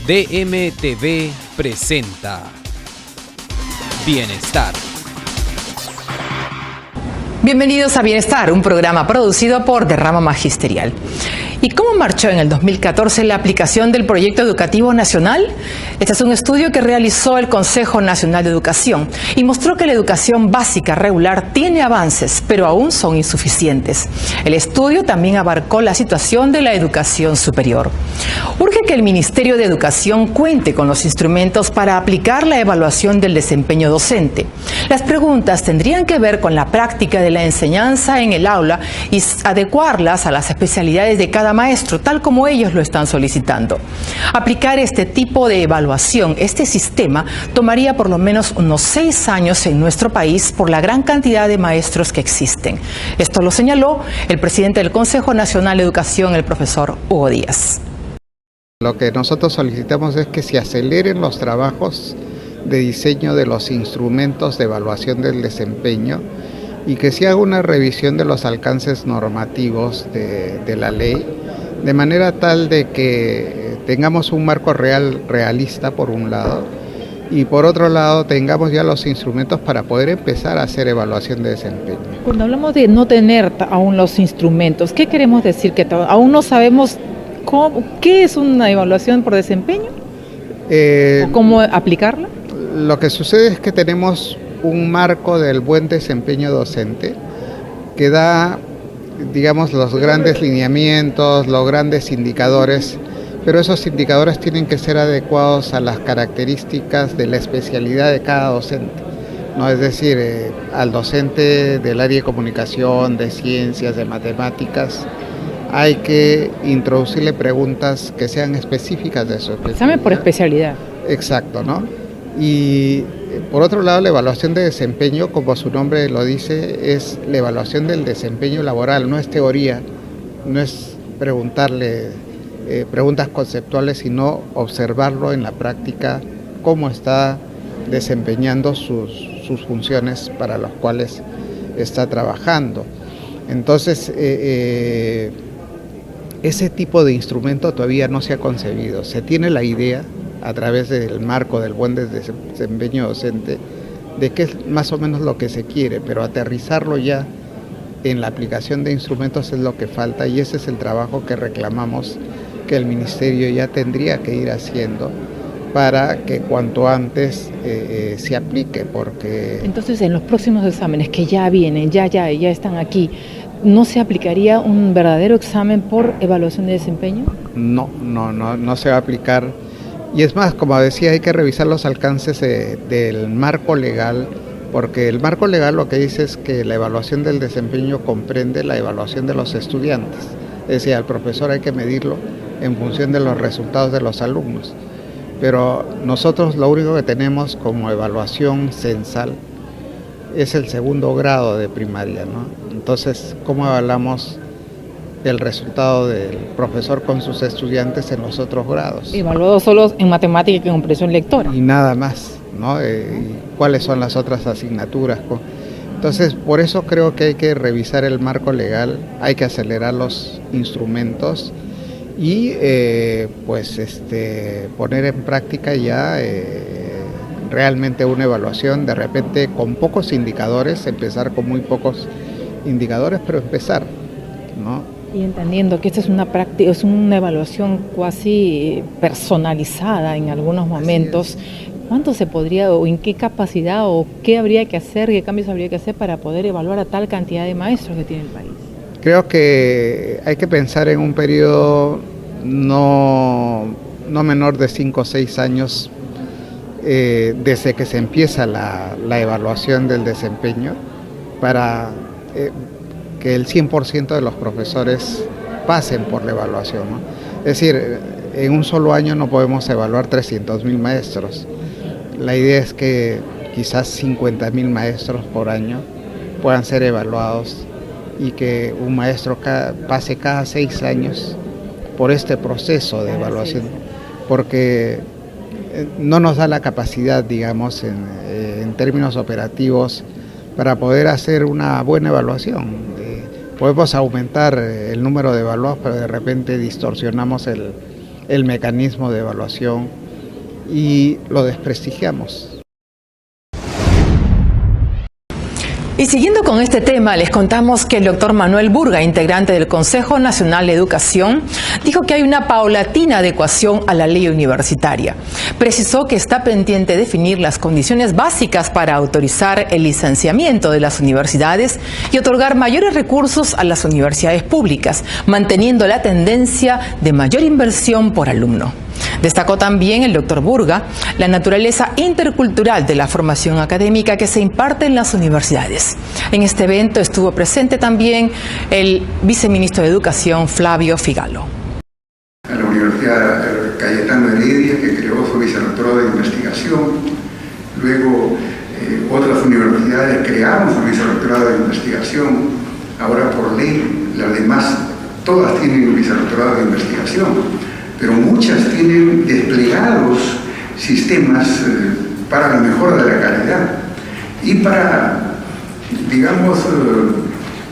DMTV presenta Bienestar. Bienvenidos a Bienestar, un programa producido por Derrama Magisterial. ¿Y cómo marchó en el 2014 la aplicación del Proyecto Educativo Nacional? Este es un estudio que realizó el Consejo Nacional de Educación y mostró que la educación básica regular tiene avances, pero aún son insuficientes. El estudio también abarcó la situación de la educación superior. Urge que el Ministerio de Educación cuente con los instrumentos para aplicar la evaluación del desempeño docente. Las preguntas tendrían que ver con la práctica de la enseñanza en el aula y adecuarlas a las especialidades de cada maestro, tal como ellos lo están solicitando. Aplicar este tipo de evaluación, este sistema, tomaría por lo menos unos 6 años en nuestro país por la gran cantidad de maestros que existen. Esto lo señaló el presidente del Consejo Nacional de Educación, el profesor Hugo Díaz. Lo que nosotros solicitamos es que se aceleren los trabajos de diseño de los instrumentos de evaluación del desempeño y que se haga una revisión de los alcances normativos de la ley, de manera tal de que tengamos un marco realista por un lado, y por otro lado tengamos ya los instrumentos para poder empezar a hacer evaluación de desempeño. Cuando hablamos de no tener aún los instrumentos, ¿qué queremos decir? ¿Que aún no sabemos qué es una evaluación por desempeño? ¿O cómo aplicarla? Lo que sucede es que tenemos un marco del buen desempeño docente que da, digamos, los grandes lineamientos, los grandes indicadores, pero esos indicadores tienen que ser adecuados a las características de la especialidad de cada docente, ¿no? Es decir, al docente del área de comunicación, de ciencias, de matemáticas, hay que introducirle preguntas que sean específicas de su especialidad. Examen por especialidad. Exacto, ¿no? Y por otro lado, la evaluación de desempeño, como su nombre lo dice, es la evaluación del desempeño laboral, no es teoría, no es preguntarle preguntas conceptuales, sino observarlo en la práctica, cómo está desempeñando sus funciones para las cuales está trabajando. Entonces, ese tipo de instrumento todavía no se ha concebido. Se tiene la idea, a través del marco del buen desempeño docente, de qué es más o menos lo que se quiere, pero aterrizarlo ya en la aplicación de instrumentos es lo que falta, y ese es el trabajo que reclamamos que el Ministerio ya tendría que ir haciendo para que cuanto antes se aplique, porque... Entonces, en los próximos exámenes que ya vienen, ya están aquí, ¿no se aplicaría un verdadero examen por evaluación de desempeño? No se va a aplicar. Y es más, como decía, hay que revisar los alcances del marco legal, porque el marco legal lo que dice es que la evaluación del desempeño comprende la evaluación de los estudiantes. Es decir, al profesor hay que medirlo en función de los resultados de los alumnos. Pero nosotros lo único que tenemos como evaluación censal es el segundo grado de primaria, ¿no? Entonces, ¿cómo evaluamos el resultado del profesor con sus estudiantes en los otros grados? Evaluado solo en matemática y en comprensión lectora. Y nada más, ¿no? ¿Cuáles son las otras asignaturas? Entonces, por eso creo que hay que revisar el marco legal, hay que acelerar los instrumentos y poner en práctica ya realmente una evaluación, de repente con pocos indicadores, empezar con muy pocos indicadores, pero empezar, ¿no? Y entendiendo que esta es una práctica, es una evaluación casi personalizada en algunos momentos, ¿cuánto se podría, o en qué capacidad, o qué habría que hacer, qué cambios habría que hacer para poder evaluar a tal cantidad de maestros que tiene el país? Creo que hay que pensar en un periodo no menor de 5 o 6 años desde que se empieza la evaluación del desempeño, para que el 100% de los profesores pasen por la evaluación, ¿no? Es decir, en un solo año no podemos evaluar 300.000 maestros. La idea es que quizás 50.000 maestros por año puedan ser evaluados y que un maestro pase cada 6 años por este proceso de evaluación, porque no nos da la capacidad, digamos, en términos operativos, para poder hacer una buena evaluación. Podemos aumentar el número de evaluados, pero de repente distorsionamos el mecanismo de evaluación y lo desprestigiamos. Y siguiendo con este tema, les contamos que el doctor Manuel Burga, integrante del Consejo Nacional de Educación, dijo que hay una paulatina adecuación a la ley universitaria. Precisó que está pendiente definir las condiciones básicas para autorizar el licenciamiento de las universidades y otorgar mayores recursos a las universidades públicas, manteniendo la tendencia de mayor inversión por alumno. Destacó también el doctor Burga la naturaleza intercultural de la formación académica que se imparte en las universidades. En este evento estuvo presente también el viceministro de Educación, Flavio Figalo. A la Universidad Cayetano Heredia, que creó su vicerrectorado de investigación. Luego, otras universidades crearon su vicerrectorado de investigación. Ahora, por ley, las demás, todas tienen un vicerrectorado de investigación. Pero muchas tienen desplegados sistemas para la mejora de la calidad y para, digamos,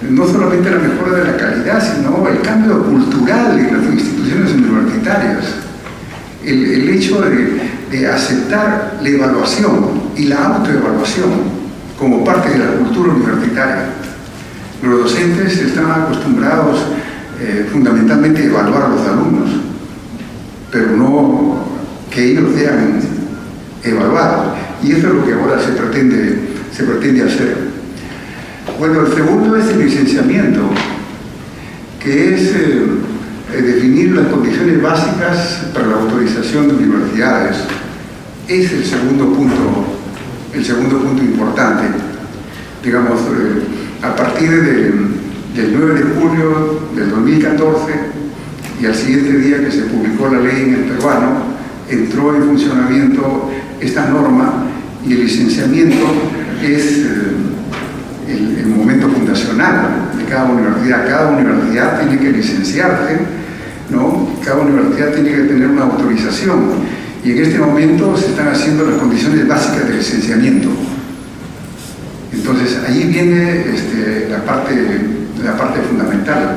no solamente la mejora de la calidad, sino el cambio cultural en las instituciones universitarias. El hecho de aceptar la evaluación y la autoevaluación como parte de la cultura universitaria. Los docentes están acostumbrados fundamentalmente a evaluar a los alumnos, pero no que ellos sean evaluados. Y eso es lo que ahora se pretende hacer. Bueno, el segundo es el licenciamiento, que es definir las condiciones básicas para la autorización de universidades. Es el segundo punto importante. Digamos, a partir del 9 de julio del 2014, y al siguiente día que se publicó la ley en el peruano, entró en funcionamiento esta norma y el licenciamiento es el momento fundacional de cada universidad. Cada universidad tiene que licenciarse, ¿no? Cada universidad tiene que tener una autorización y en este momento se están haciendo las condiciones básicas de licenciamiento. Entonces ahí viene la parte fundamental.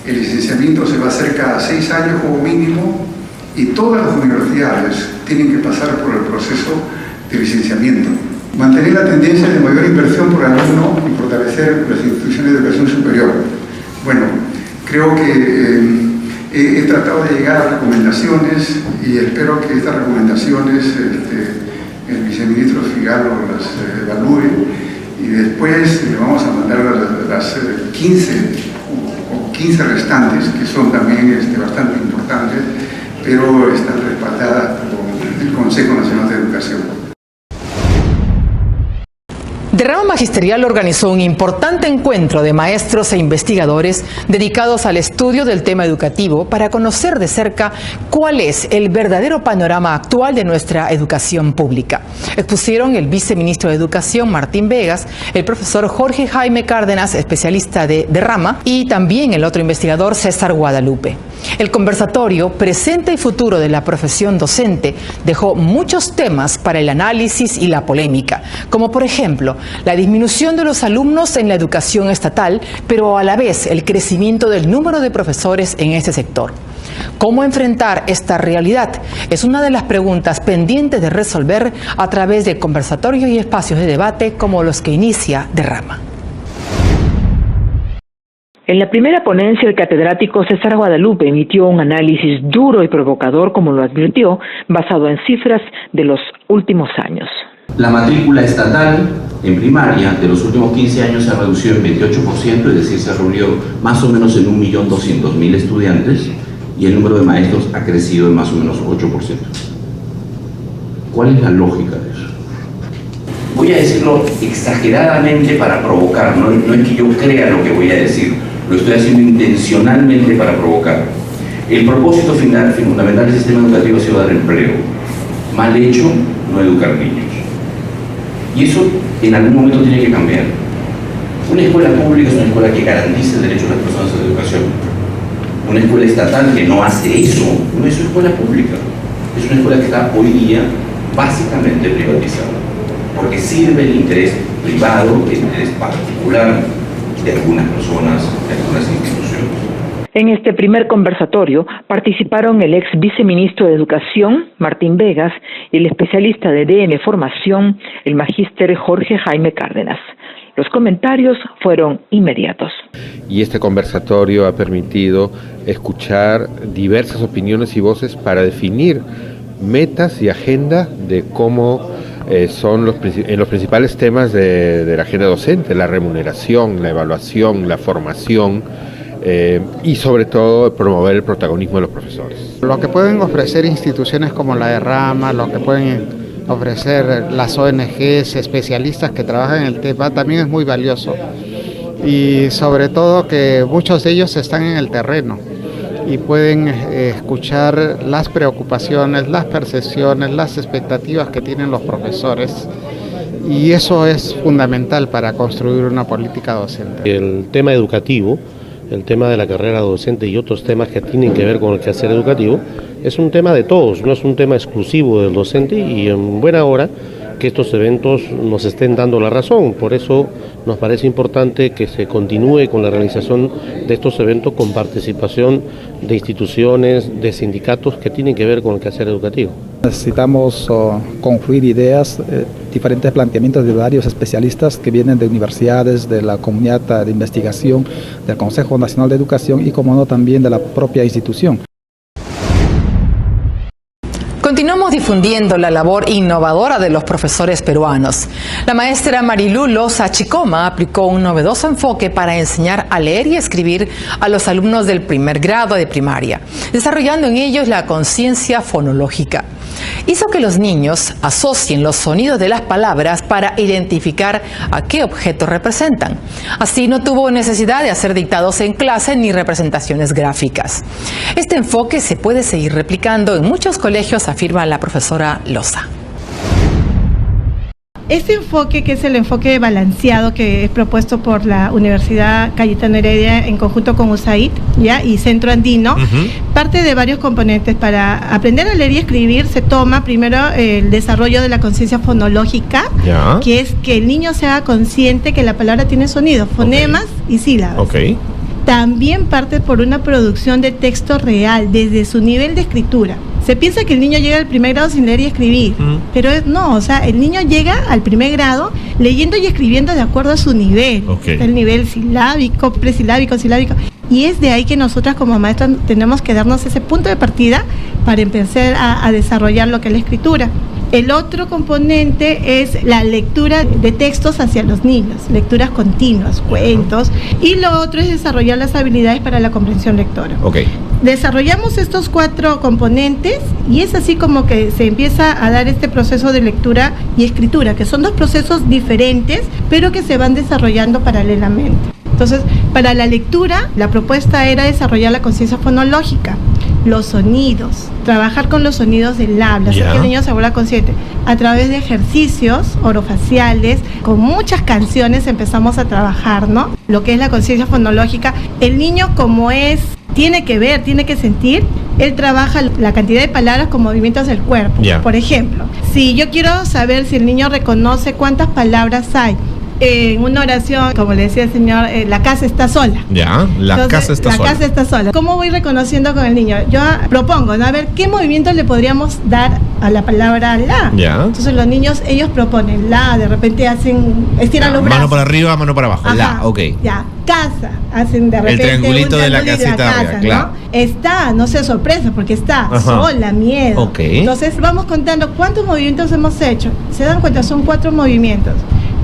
El licenciamiento se va a hacer cada 6 años como mínimo y todas las universidades tienen que pasar por el proceso de licenciamiento. Mantener la tendencia de mayor inversión por alumno y fortalecer las instituciones de educación superior. Bueno, creo que he tratado de llegar a recomendaciones y espero que estas recomendaciones el viceministro Figalo las evalúe y después le vamos a mandar las 15 restantes, que son también bastante importantes, pero están respaldadas por el Consejo Nacional de Educación. Derrama Magisterial organizó un importante encuentro de maestros e investigadores dedicados al estudio del tema educativo para conocer de cerca cuál es el verdadero panorama actual de nuestra educación pública. Expusieron el viceministro de Educación, Martín Vegas, el profesor Jorge Jaime Cárdenas, especialista de Derrama, y también el otro investigador, César Guadalupe. El conversatorio Presente y Futuro de la Profesión Docente dejó muchos temas para el análisis y la polémica, como por ejemplo la disminución de los alumnos en la educación estatal, pero a la vez el crecimiento del número de profesores en este sector. ¿Cómo enfrentar esta realidad? Es una de las preguntas pendientes de resolver a través de conversatorios y espacios de debate como los que inicia Derrama. En la primera ponencia, el catedrático César Guadalupe emitió un análisis duro y provocador, como lo advirtió, basado en cifras de los últimos años. La matrícula estatal en primaria de los últimos 15 años se ha reducido en 28%, es decir, se reunió más o menos en 1.200.000 estudiantes y el número de maestros ha crecido en más o menos 8%. ¿Cuál es la lógica de eso? Voy a decirlo exageradamente para provocar, no es que yo crea lo que voy a decir, lo estoy haciendo intencionalmente para provocar. El propósito fundamental del sistema educativo ha sido dar empleo. Mal hecho, no educar niños. Y eso en algún momento tiene que cambiar. Una escuela pública es una escuela que garantiza el derecho de las personas a la educación. Una escuela estatal que no hace eso, no es una escuela pública. Es una escuela que está hoy día básicamente privatizada, porque sirve el interés privado, el interés particular de algunas personas, de algunas instituciones. En este primer conversatorio participaron el ex viceministro de Educación, Martín Vegas, y el especialista de DM Formación, el magíster Jorge Jaime Cárdenas. Los comentarios fueron inmediatos. Y este conversatorio ha permitido escuchar diversas opiniones y voces para definir metas y agenda de cómo son los principales temas de la agenda docente: la remuneración, la evaluación, la formación y sobre todo promover el protagonismo de los profesores. Lo que pueden ofrecer instituciones como la de Rama, lo que pueden ofrecer las ONGs, especialistas que trabajan en el tema, también es muy valioso. Y sobre todo que muchos de ellos están en el terreno y pueden escuchar las preocupaciones, las percepciones, las expectativas que tienen los profesores, y eso es fundamental para construir una política docente. El tema educativo, el tema de la carrera docente y otros temas que tienen que ver con el quehacer educativo es un tema de todos, no es un tema exclusivo del docente, y en buena hora que estos eventos nos estén dando la razón. Por eso nos parece importante que se continúe con la realización de estos eventos con participación de instituciones, de sindicatos que tienen que ver con el quehacer educativo. Necesitamos confluir ideas, diferentes planteamientos de varios especialistas que vienen de universidades, de la comunidad de investigación, del Consejo Nacional de Educación y, como no, también de la propia institución. Continuamos difundiendo la labor innovadora de los profesores peruanos. La maestra Marilú Loza Chicoma aplicó un novedoso enfoque para enseñar a leer y escribir a los alumnos del primer grado de primaria, desarrollando en ellos la conciencia fonológica. Hizo que los niños asocien los sonidos de las palabras para identificar a qué objeto representan. Así no tuvo necesidad de hacer dictados en clase ni representaciones gráficas. Este enfoque se puede seguir replicando en muchos colegios, afirma la profesora Loza. Este enfoque, que es el enfoque balanceado que es propuesto por la Universidad Cayetano Heredia en conjunto con USAID, ¿ya?, y Centro Andino, parte de varios componentes. Para aprender a leer y escribir se toma primero el desarrollo de la conciencia fonológica, que es que el niño sea consciente que la palabra tiene sonidos, fonemas y sílabas. También parte por una producción de texto real desde su nivel de escritura. Se piensa que el niño llega al primer grado sin leer y escribir, pero no, o sea, el niño llega al primer grado leyendo y escribiendo de acuerdo a su nivel. El nivel silábico, presilábico, silábico. Y es de ahí que nosotras como maestras tenemos que darnos ese punto de partida para empezar a desarrollar lo que es la escritura. El otro componente es la lectura de textos hacia los niños, lecturas continuas, cuentos, y lo otro es desarrollar las habilidades para la comprensión lectora. Desarrollamos estos 4 componentes y es así como que se empieza a dar este proceso de lectura y escritura, que son 2 procesos diferentes, pero que se van desarrollando paralelamente. Entonces, para la lectura, la propuesta era desarrollar la conciencia fonológica, los sonidos, trabajar con los sonidos del habla, hacer que el niño se vuelva consciente. A través de ejercicios orofaciales, con muchas canciones empezamos a trabajar, ¿no?, lo que es la conciencia fonológica. El niño, como tiene que ver, tiene que sentir, él trabaja la cantidad de palabras con movimientos del cuerpo. Por ejemplo, si yo quiero saber si el niño reconoce cuántas palabras hay en una oración, como le decía el señor, la casa está sola. La casa está sola. ¿Cómo voy reconociendo con el niño? Yo propongo, ¿no?, a ver qué movimientos le podríamos dar a la palabra la. Entonces los niños, ellos proponen la, de repente estiran los brazos. Mano para arriba, mano para abajo. Casa, hacen de repente el triangulito de la casita arriba, ¿no? Está, no sé, sorpresa, porque está sola, miedo. Entonces vamos contando cuántos movimientos hemos hecho. Se dan cuenta, son 4 movimientos.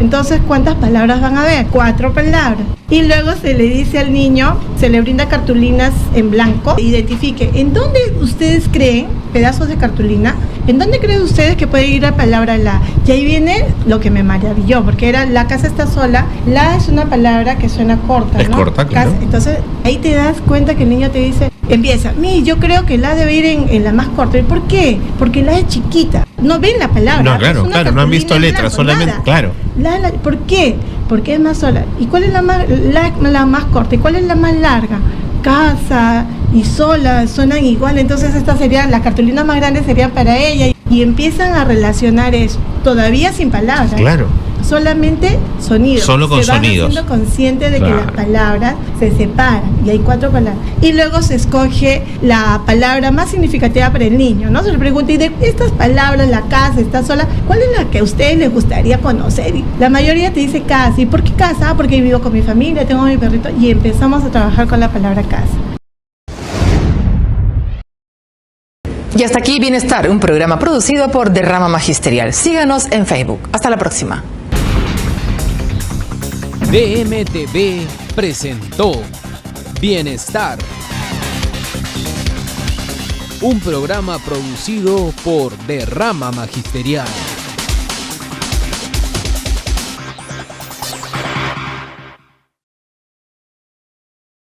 Entonces, ¿cuántas palabras van a haber? 4 palabras. Y luego se le dice al niño, se le brinda cartulinas en blanco, identifique en dónde ustedes creen, pedazos de cartulina, en dónde creen ustedes que puede ir la palabra la. Y ahí viene lo que me maravilló, porque era la casa está sola. La es una palabra que suena corta, ¿no? Es corta, claro. Entonces, ahí te das cuenta que el niño te dice, empieza, yo creo que la debe ir en la más corta. ¿Y por qué? Porque la es chiquita. No ven la palabra. No, claro, no han visto letras, solamente, claro. ¿Por qué? Porque es más sola. ¿Y cuál es la más corta? ¿Y cuál es la más larga? Casa y sola suenan igual. Entonces las cartulinas más grandes serían para ella. Y empiezan a relacionar eso, todavía sin palabras. Claro. O solamente sonido. Solo con se van sonidos. haciendo consciente de Claro. que las palabras se separan y hay 4 palabras. Y luego se escoge la palabra más significativa para el niño, ¿no? Se le pregunta, y de estas palabras, la casa, está sola, ¿cuál es la que a ustedes les gustaría conocer? Y la mayoría te dice casa. ¿Y por qué casa? Porque vivo con mi familia, tengo a mi perrito, y empezamos a trabajar con la palabra casa. Y hasta aquí Bienestar, un programa producido por Derrama Magisterial. Síganos en Facebook. Hasta la próxima. DMTV presentó Bienestar, un programa producido por Derrama Magisterial.